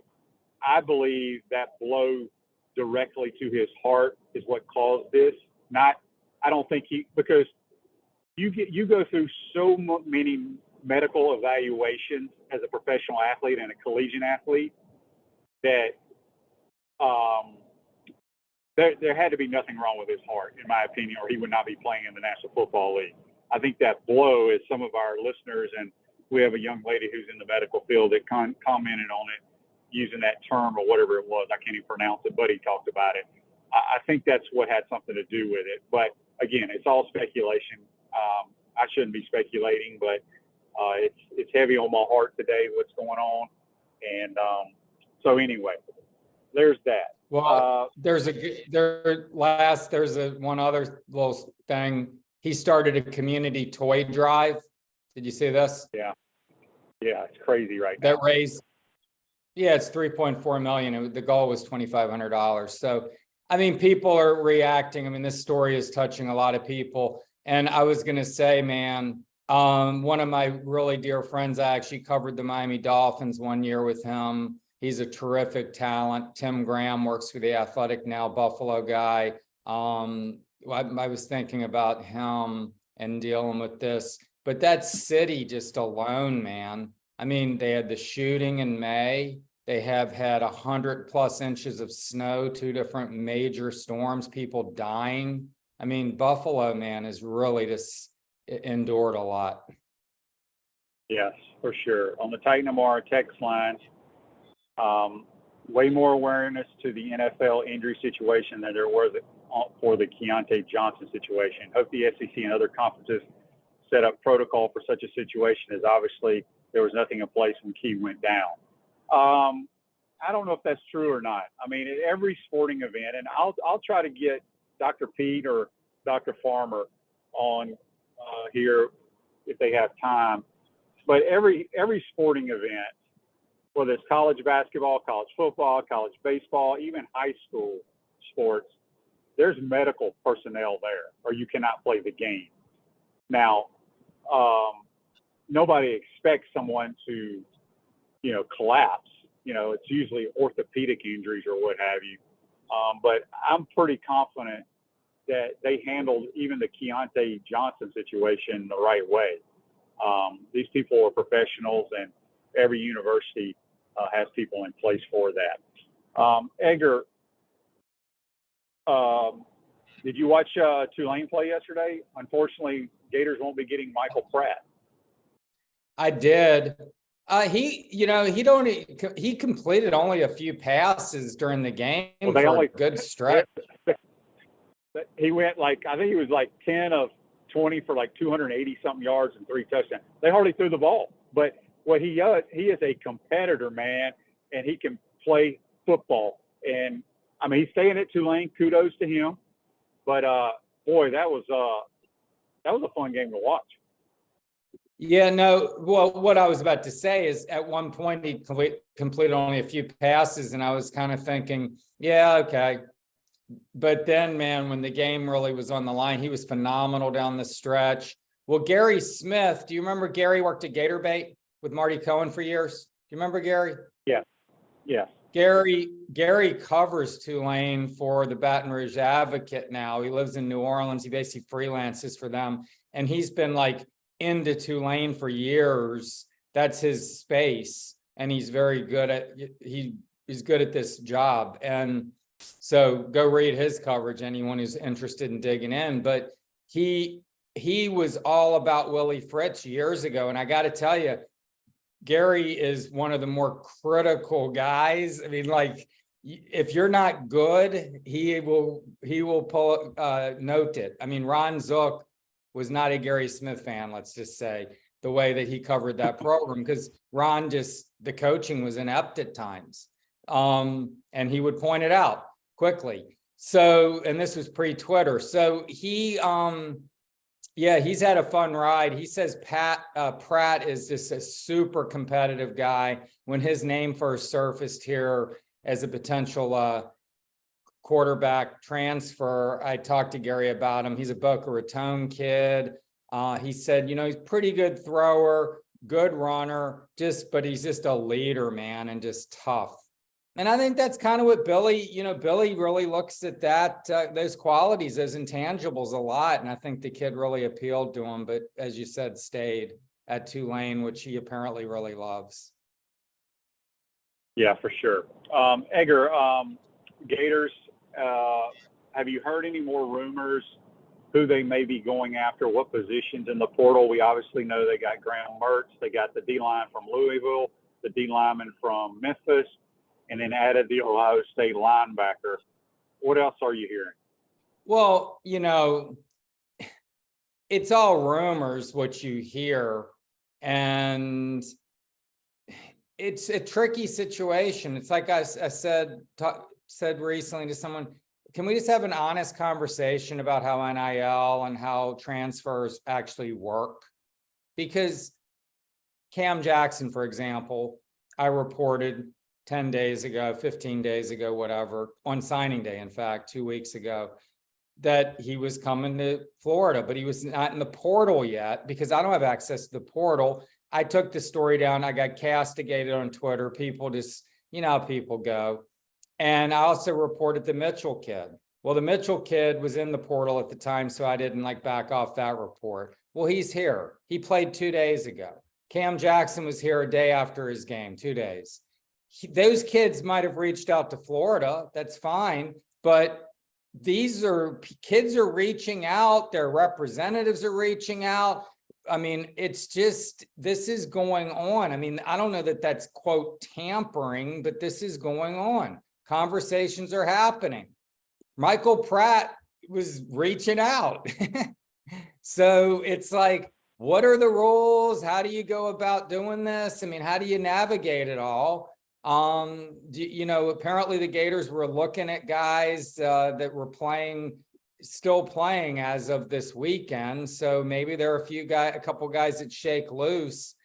I believe that blow directly to his heart is what caused this. I don't think because you go through so many medical evaluations as a professional athlete and a collegiate athlete that there had to be nothing wrong with his heart, in my opinion, or he would not be playing in the National Football League. I think that blow, as some of our listeners, and we have a young lady who's in the medical field that commented on it using that term or whatever it was. I can't even pronounce it, but he talked about it. I think that's what had something to do with it. But again, it's all speculation. I shouldn't be speculating, but it's heavy on my heart today, what's going on. And so anyway, there's that. Well, there's one other little thing. He started a community toy drive. Did you see this? Yeah, it's crazy right now. That raised, it's 3.4 million. The goal was $2,500. So, I mean, people are reacting. I mean, this story is touching a lot of people. And I was going to say, man, one of my really dear friends, I actually covered the Miami Dolphins one year with him. He's a terrific talent. Tim Graham works for the Athletic Now, Buffalo guy. I was thinking about him and dealing with this, but that city just alone, man. I mean, they had the shooting in May. They have had 100+ inches of snow, 2 different major storms, people dying. I mean, Buffalo, man, is really just endured a lot. Yes, for sure. On the Titan MR text line, way more awareness to the NFL injury situation than there was for the Keontae Johnson situation. Hope the SEC and other conferences set up protocol for such a situation, as obviously there was nothing in place when Key went down. I don't know if that's true or not. I mean, at every sporting event, and I'll try to get Dr. Pete or Dr. Farmer on here if they have time. But every sporting event, whether it's college basketball, college football, college baseball, even high school sports, there's medical personnel there, or you cannot play the game. Now, nobody expects someone to, collapse. It's usually orthopedic injuries or what have you. But I'm pretty confident that they handled even the Keontae Johnson situation the right way. These people are professionals, and every university has people in place for that. Edgar, did you watch Tulane play yesterday? Unfortunately, Gators won't be getting Michael Pratt. I did. He completed only a few passes during the game for a good stretch. He went I think he was 10 of 20 for 280 something yards and 3 touchdowns. They hardly threw the ball, but what he is a competitor, man, and he can play football. And I mean, he's staying at Tulane. Kudos to him. But boy, that was a fun game to watch. Yeah, no, well, what I was about to say is at one point he completed only a few passes, and I was kind of thinking, yeah, okay. But then, man, when the game really was on the line, he was phenomenal down the stretch. Well, Gary Smith, do you remember Gary worked at Gator Bait with Marty Cohen for years? Do you remember Gary? Yeah. Gary covers Tulane for the Baton Rouge Advocate now. He lives in New Orleans. He basically freelances for them. And he's been like into Tulane for years. That's his space. And he's very good at, he's good at this job. And so go read his coverage, anyone who's interested in digging in. But he was all about Willie Fritz years ago. And I got to tell you, Gary is one of the more critical guys. I mean, like, if you're not good, he will note it. I mean, Ron Zook was not a Gary Smith fan, let's just say, the way that he covered that program, because Ron the coaching was inept at times. And he would point it out quickly. So, and this was pre-Twitter. So yeah, he's had a fun ride. He says Pratt is just a super competitive guy. When his name first surfaced here as a potential quarterback transfer, I talked to Gary about him. He's a Boca Raton kid. He said, he's pretty good thrower, good runner, but he's just a leader, man, and just tough. And I think that's kind of what Billy really looks at those qualities, those intangibles a lot. And I think the kid really appealed to him, but as you said, stayed at Tulane, which he apparently really loves. Yeah, for sure. Edgar, Gators, have you heard any more rumors who they may be going after, what positions in the portal? We obviously know they got Graham Mertz, they got the D-line from Louisville, the D-lineman from Memphis, and then added the Ohio State linebacker. What else are you hearing? Well, it's all rumors what you hear, and it's a tricky situation. It's like I said recently to someone, can we just have an honest conversation about how NIL and how transfers actually work? Because Cam Jackson, for example, I reported 10 days ago, 15 days ago, whatever, on signing day, in fact, 2 weeks ago, that he was coming to Florida, but he was not in the portal yet because I don't have access to the portal. I took the story down. I got castigated on Twitter. People just, how people go. And I also reported the Mitchell kid. Well, the Mitchell kid was in the portal at the time, so I didn't back off that report. Well, he's here. He played 2 days ago. Cam Jackson was here a day after his game, 2 days. Those kids might have reached out to Florida. That's fine. But kids are reaching out. Their representatives are reaching out. I mean, it's just, this is going on. I mean, I don't know that that's quote tampering, but this is going on. Conversations are happening. Michael Pratt was reaching out. So it's like, what are the rules? How do you go about doing this? I mean, how do you navigate it all? Apparently the Gators were looking at guys that were still playing as of this weekend. So maybe there are a couple guys that shake loose.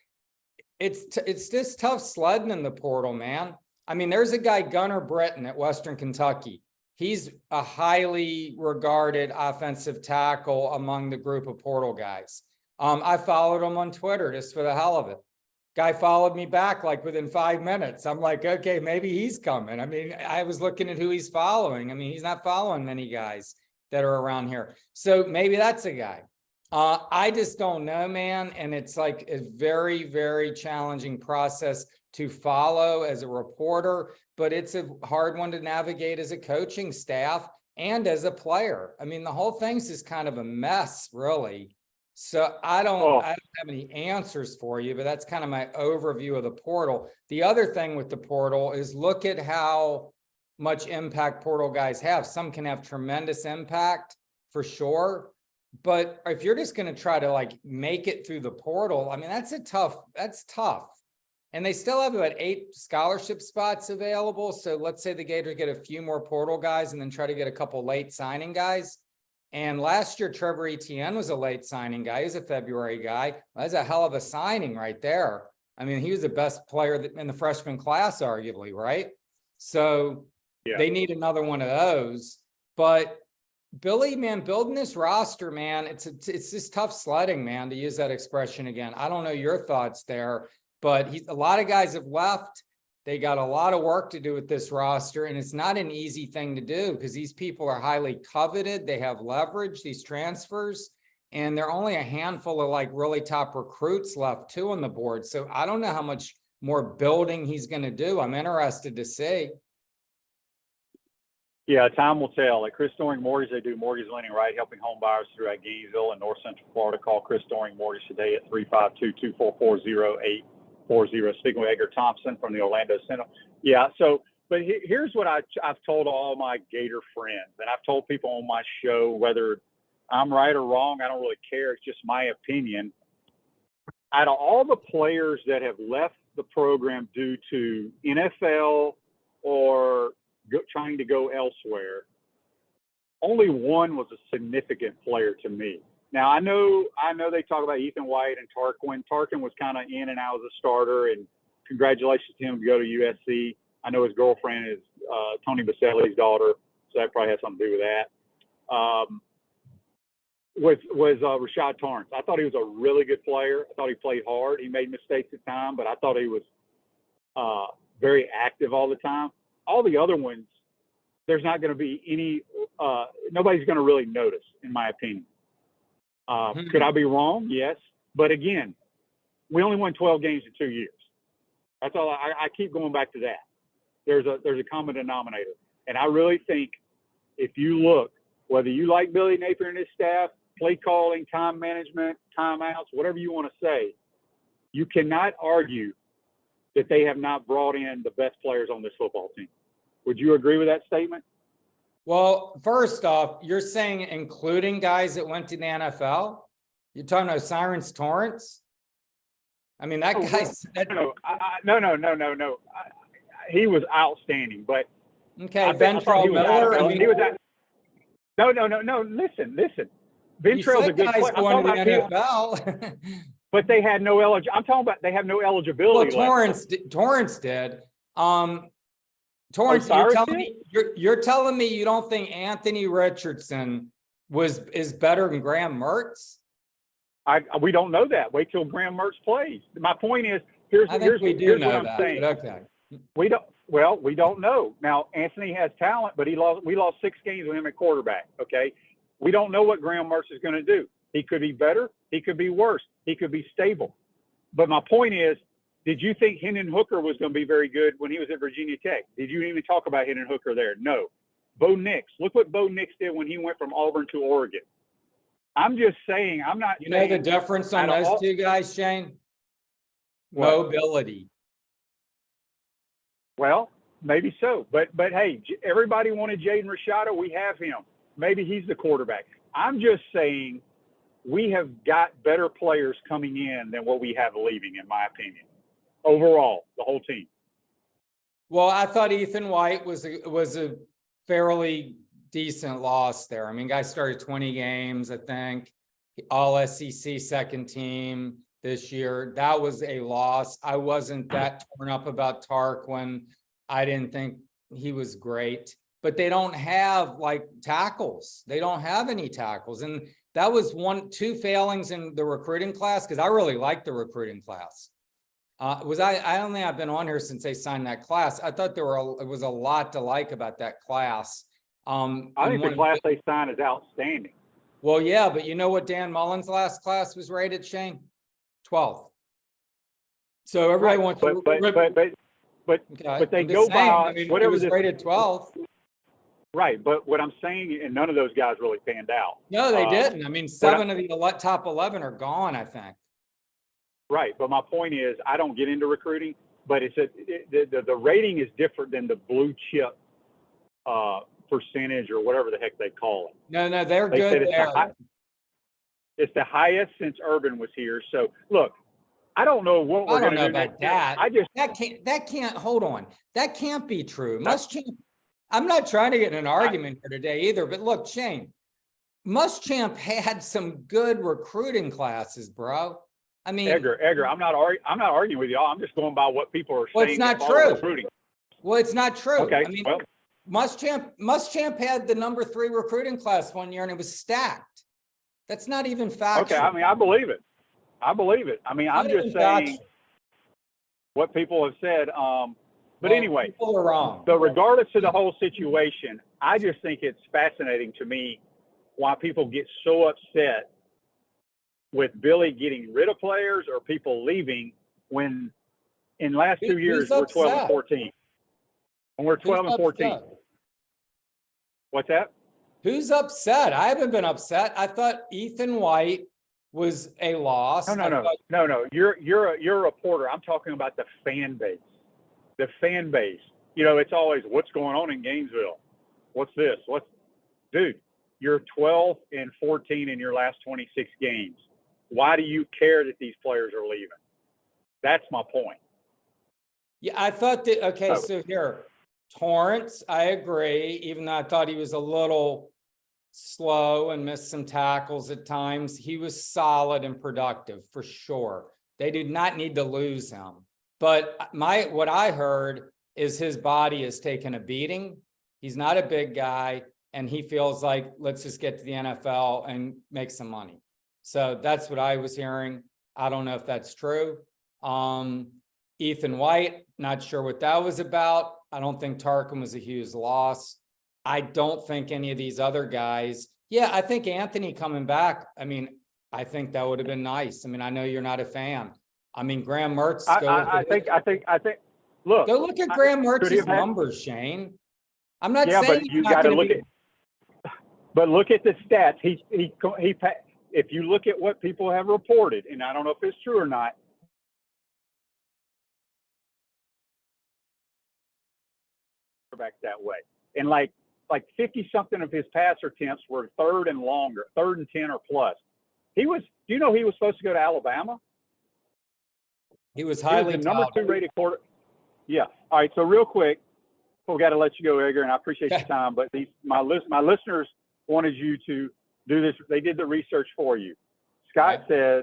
It's just tough sledding in the portal, man. I mean, there's a guy, Gunnar Britton at Western Kentucky. He's a highly regarded offensive tackle among the group of portal guys. I followed him on Twitter just for the hell of it. Guy followed me back within 5 minutes. I'm like, okay, maybe he's coming. I mean, I was looking at who he's following. I mean, he's not following many guys that are around here. So maybe that's a guy. I just don't know, man. And it's like a very, very challenging process to follow as a reporter, but it's a hard one to navigate as a coaching staff and as a player. I mean, the whole thing's just kind of a mess, really. So I don't have any answers for you, but that's kind of my overview of the portal. The other thing with the portal is look at how much impact portal guys have. Some can have tremendous impact for sure, but if you're just going to try to make it through the portal, I mean, that's tough. And they still have about 8 scholarship spots available. So let's say the Gators get a few more portal guys and then try to get a couple late signing guys. And last year, Trevor Etienne was a late signing guy. He's a February guy. That's a hell of a signing right there. I mean, he was the best player in the freshman class, arguably, right? So they need another one of those. But Billy, man, building this roster, man, it's just tough sledding, man, to use that expression again. I don't know your thoughts there, but a lot of guys have left. They got a lot of work to do with this roster, and it's not an easy thing to do because these people are highly coveted. They have leverage, these transfers, and there are only a handful of like really top recruits left too on the board. So I don't know how much more building he's going to do. I'm interested to see. Yeah, time will tell. At Chris Doring Mortgage, they do mortgage lending, right, helping home buyers throughout Gainesville and North Central Florida. Call Chris Doring Mortgage today at 352-244-0840. Speaking with Edgar Thompson from the Orlando Center. Yeah, so, but here's what I've told all my Gator friends, and I've told people on my show, whether I'm right or wrong, I don't really care. It's just my opinion. Out of all the players that have left the program due to NFL or trying to go elsewhere, only one was a significant player to me. Now, I know they talk about Ethan White and Tarquin. Tarquin was kind of in and out as a starter, and congratulations to him to go to USC. I know his girlfriend is Tony Baselli's daughter, so that probably has something to do with that. Was Rashad Torrance. I thought he was a really good player. I thought he played hard. He made mistakes at times, but I thought he was very active all the time. All the other ones, there's not going to be any nobody's going to really notice, in my opinion. Could I be wrong? Yes. But again, we only won 12 games in 2 years. That's all. I keep going back to that. There's a common denominator. And I really think if you look, whether you like Billy Napier and his staff, play calling, time management, timeouts, whatever you want to say, you cannot argue that they have not brought in the best players on this football team. Would you agree with that statement? Well, first off, you're saying including guys that went to the NFL? You're talking about Cyrus Torrance? I mean, that guy's... No. He was outstanding, but... Okay, Ventrell Miller? I mean, he was at... No. Listen. Ventrell's a good player. Going to the NFL. But they had no eligibility. I'm talking about they have no eligibility. Well, Torrance did. Torrance, you're telling me you don't think Anthony Richardson is better than Graham Mertz? We don't know that. Wait till Graham Mertz plays. My point is, here's what I'm saying. Okay. We don't know. Now, Anthony has talent, but we lost 6 games with him at quarterback. Okay. We don't know what Graham Mertz is going to do. He could be better. He could be worse. He could be stable. But my point is, did you think Hendon Hooker was going to be very good when he was at Virginia Tech? Did you even talk about Hendon Hooker there? No. Bo Nix. Look what Bo Nix did when he went from Auburn to Oregon. I'm just saying, I'm not. You know the difference on those two guys, Shane? What? Mobility. Well, maybe so. But hey, everybody wanted Jaden Rashada. We have him. Maybe he's the quarterback. I'm just saying we have got better players coming in than what we have leaving, in my opinion. Overall, the whole team. Well, I thought Ethan White was a fairly decent loss there. I mean, guy started 20 games, I think, all SEC second team this year. That was a loss. I wasn't that torn up about Tarquin. I didn't think he was great, but they don't have like tackles. They don't have any tackles. And that was 2 failings in the recruiting class, because I really liked the recruiting class. I don't think I've been on here since they signed that class. I thought it was a lot to like about that class. I think the class they signed is outstanding. Well, yeah, but you know what Dan Mullen's last class was rated, Shane? 12th. So everybody wants to. But they go by whatever was rated 12th. Right, but what I'm saying, and none of those guys really panned out. No, they didn't. I mean, 7 of the top 11 are gone, I think. Right, but my point is, I don't get into recruiting, but the rating is different than the blue chip percentage or whatever the heck they call it. No, they're good there. It's the highest since Urban was here. So look, I don't know what we're going to do about that. That can't hold on. That can't be true. I'm not trying to get in an argument here today either, but look, Shane, Muschamp had some good recruiting classes, bro. I mean, Edgar, I'm not arguing with y'all. I'm just going by what people are well, saying. it's not that follow true. recruiting. Well, it's not true. Okay, I mean, well, Muschamp had the number 3 recruiting class one year and it was stacked. That's not even factual. okay. I mean, I believe it. I mean, I'm just saying what people have said. But anyway, people are wrong. So regardless of the whole situation, I just think it's fascinating to me why people get so upset with Billy getting rid of players or people leaving when in the last 2 years we're 12 and 14. When we're 12 and 14. What's that? Who's upset? I haven't been upset. I thought Ethan White was a loss. No. You're a reporter. I'm talking about the fan base. The fan base. You know, it's always what's going on in Gainesville. What's this? Dude, you're 12 and 14 in your last 26 games. Why do you care that these players are leaving? That's my point. Yeah, I thought that, okay, so here, Torrance, I agree, even though I thought he was a little slow and missed some tackles at times. He was solid and productive for sure. They did not need to lose him. But what I heard is his body is taking a beating. He's not a big guy, and he feels like, let's just get to the NFL and make some money. So that's what I was hearing. I don't know if that's true. Ethan White, not sure what that was about. I don't think Tarkin was a huge loss. I don't think any of these other guys. Yeah, I think Anthony coming back. I mean, I think that would have been nice. I mean, I know you're not a fan. I mean, Graham Mertz. I think. Look, go look at Graham Mertz's numbers, Shane. I'm not saying but you got to look at. But look at the stats. He. If you look at what people have reported, and I don't know if it's true or not. Back that way, and like 50 something of his passer attempts were third and longer, 3rd and 10 or plus. Do you know he was supposed to go to Alabama? He was highly the number 2 rated quarter. Yeah. All right. So real quick, we got to let you go, Edgar, and I appreciate your time. But my listeners wanted you to do this. They did the research for you. Scott says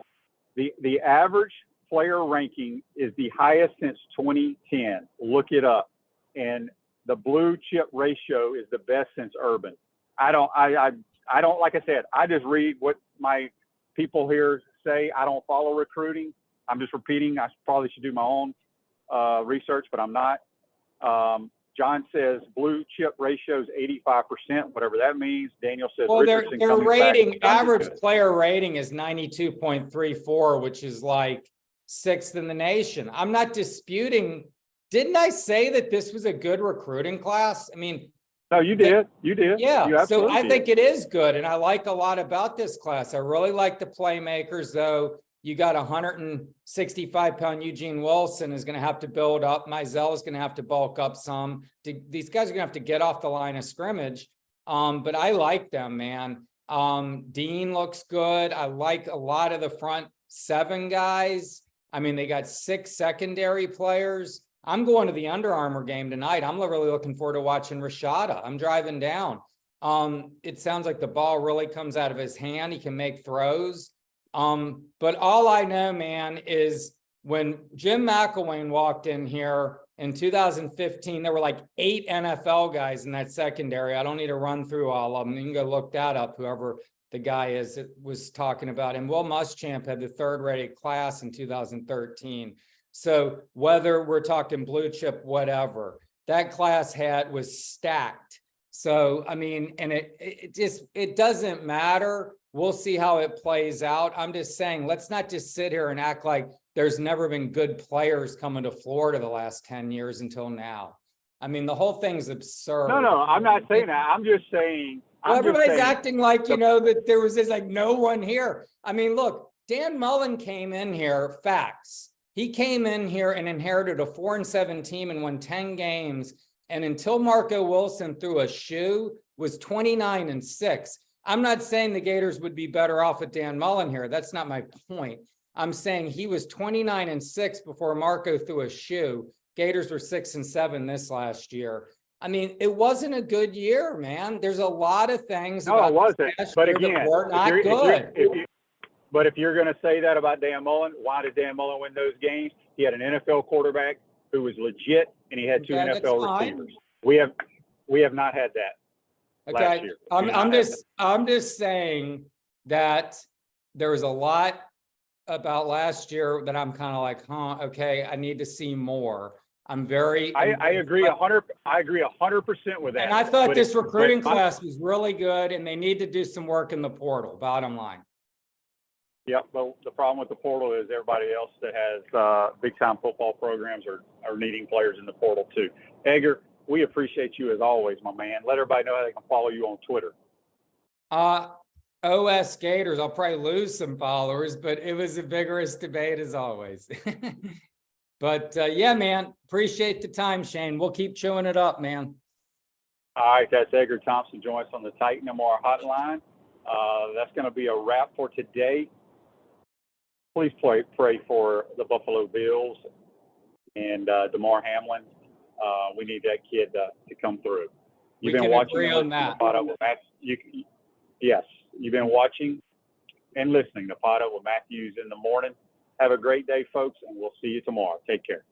the average player ranking is the highest since 2010. Look it up. And the blue chip ratio is the best since Urban. I don't, like I said, I just read what my people here say. I don't follow recruiting. I'm just repeating. I probably should do my own research, but I'm not. John says blue chip ratio is 85%, whatever that means. Daniel says, well, their rating, average player rating is 92.34, which is like 6th in the nation. I'm not disputing. Didn't I say that this was a good recruiting class? I mean, no, you did. You did. Yeah. So I think it is good. And I like a lot about this class. I really like the playmakers, though. You got 165-pound Eugene Wilson is going to have to build up. Mizell is going to have to bulk up some. These guys are going to have to get off the line of scrimmage. But I like them, man. Dean looks good. I like a lot of the front 7 guys. I mean, they got 6 secondary players. I'm going to the Under Armour game tonight. I'm really looking forward to watching Rashada. I'm driving down. It sounds like the ball really comes out of his hand. He can make throws. But all I know, man, is when Jim McElwain walked in here in 2015, there were like 8 NFL guys in that secondary. I don't need to run through all of them. You can go look that up, whoever the guy is that was talking about. And Will Muschamp had the 3rd-rated class in 2013. So whether we're talking blue chip, whatever, that class was stacked. So, I mean, and it doesn't matter. We'll see how it plays out. I'm just saying, let's not just sit here and act like there's never been good players coming to Florida the last 10 years until now. I mean, the whole thing's absurd. No, I'm not saying that. I'm just saying. Everybody's acting like, that there was this, like, no one here. I mean, look, Dan Mullen came in here, facts. He came in here and inherited a 4-7 team and won 10 games. And until Marco Wilson threw a shoe, was 29-6. I'm not saying the Gators would be better off with Dan Mullen here. That's not my point. I'm saying he was 29-6 before Marco threw a shoe. Gators were 6-7 this last year. I mean, it wasn't a good year, man. There's a lot of things. No, about it wasn't. this past But year that again, were not good. but if you're going to say that about Dan Mullen, why did Dan Mullen win those games? He had an NFL quarterback who was legit, and he had two Okay, that's NFL fine. receivers. We have not had that last Okay, year. I'm just saying that there was a lot about last year that I'm kind of like, huh, okay, I need to see more. I agree 100% with that. And I thought But this recruiting class was really good, and they need to do some work in the portal, bottom line. Yeah, but the problem with the portal is everybody else that has big-time football programs are needing players in the portal too. Edgar, we appreciate you as always, my man. Let everybody know how they can follow you on Twitter. OS Gators, I'll probably lose some followers, but it was a vigorous debate as always. But yeah, man, appreciate the time, Shane. We'll keep chewing it up, man. All right, that's Edgar Thompson. Join us on the Titan MR hotline. That's going to be a wrap for today. Please pray for the Buffalo Bills and Demar Hamlin. We need that kid to come through. We can agree on that. Yes, you've been watching and listening to Pod Up with Matthews in the morning. Have a great day, folks, and we'll see you tomorrow. Take care.